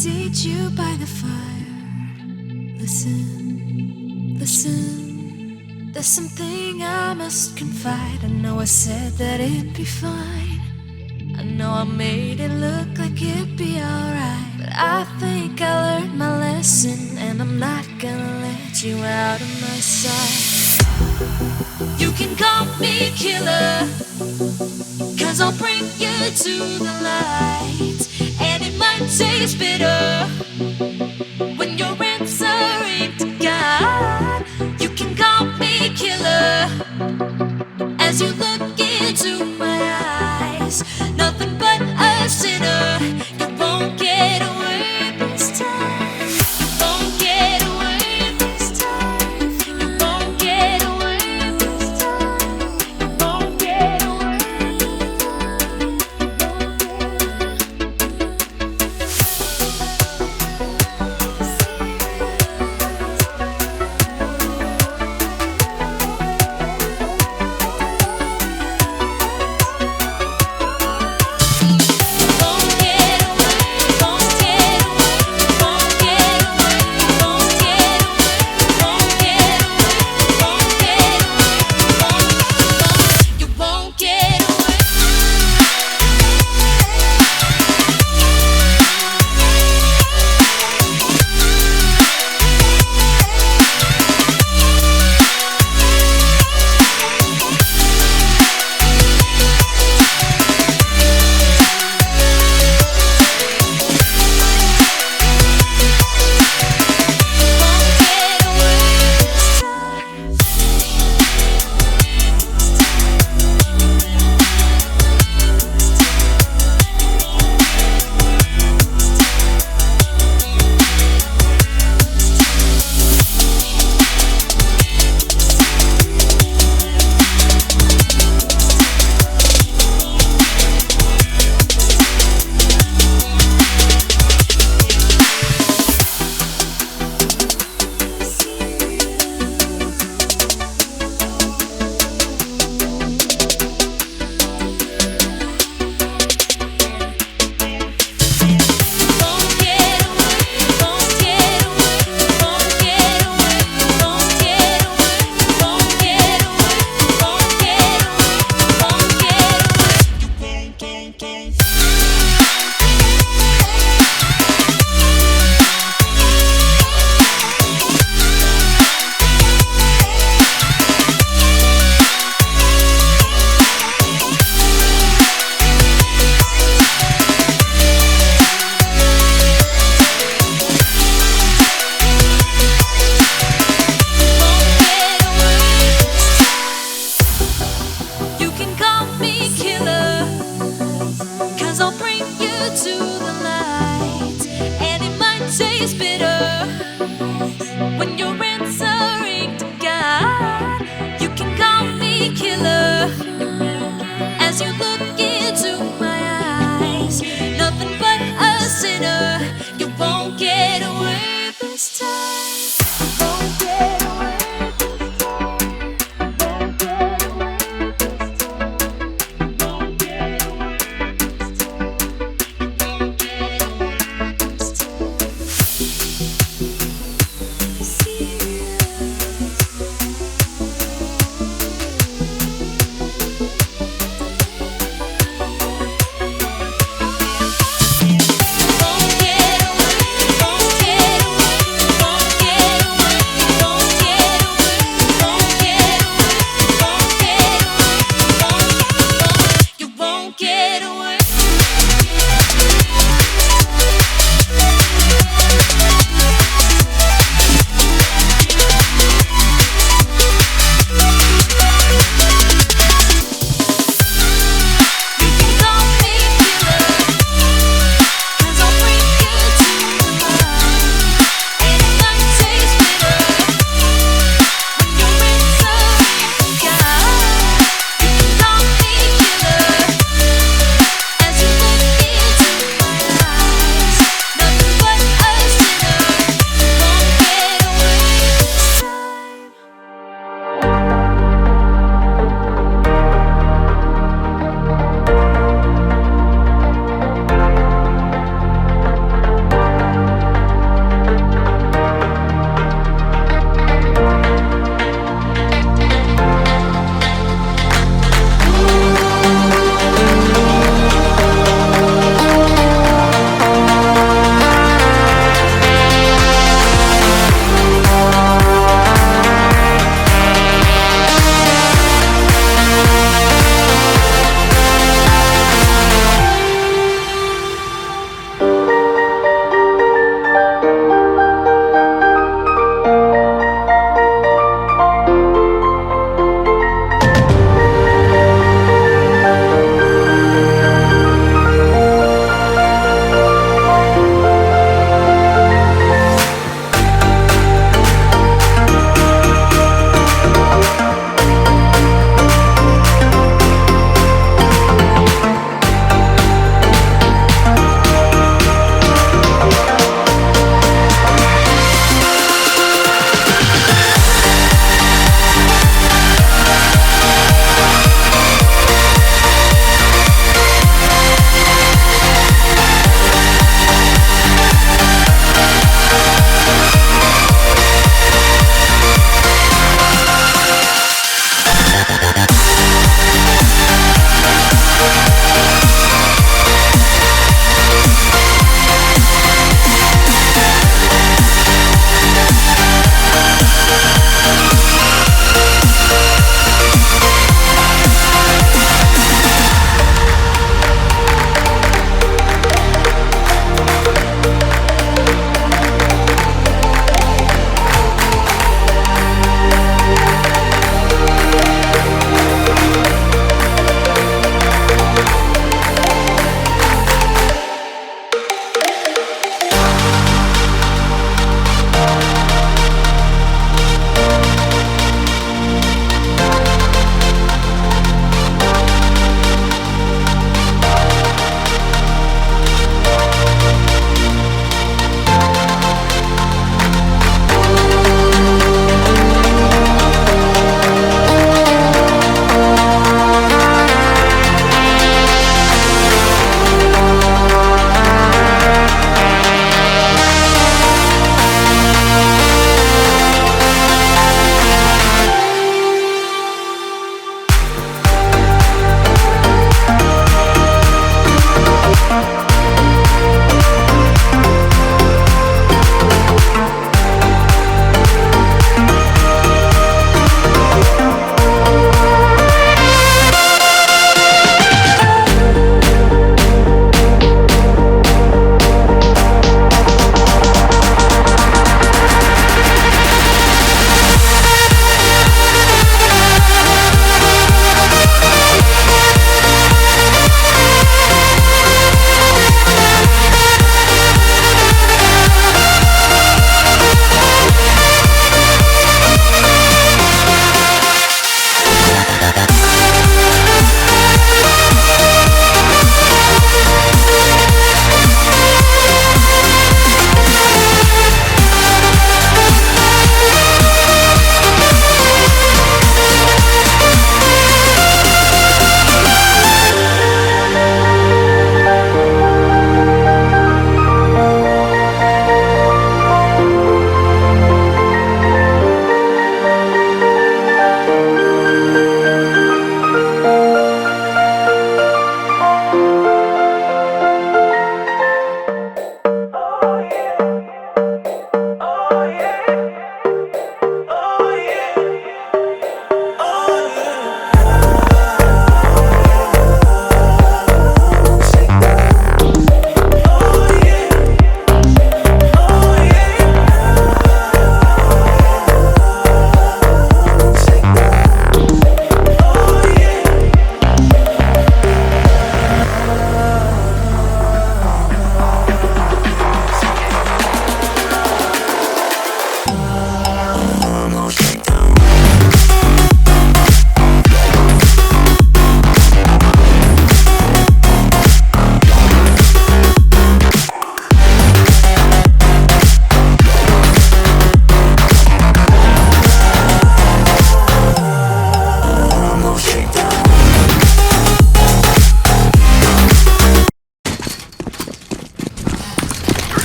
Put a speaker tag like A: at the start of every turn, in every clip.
A: seat you by the fire. Listen, listen, there's something I must confide. I know I said that it'd be fine. I know I made it look like it'd be alright, but I think I learned my lesson, and I'm not gonna let you out of my sight. You can call me killer, 'cause I'll bring you to the light. And it might taste bitter when you're answering to God. You can call me killer as you look into my eyes. Nothing but a sinner. You won't get away this time. You won't get away this time. You won't get away this time. You won't get away. taste bitter when you're answering to God. You can call me killer as you look into my eyes. Nothing but a sinner. You won't get away this time. Won't get away this time. Won't get away this time. Won't get away this time. Won't get away this time. Won't get away, won't get away, won't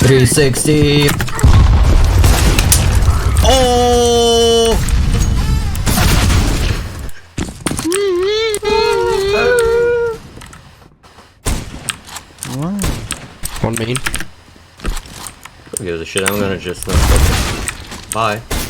B: $360. Oh!
C: One main.
B: Who gives a shit? I'm gonna just bye.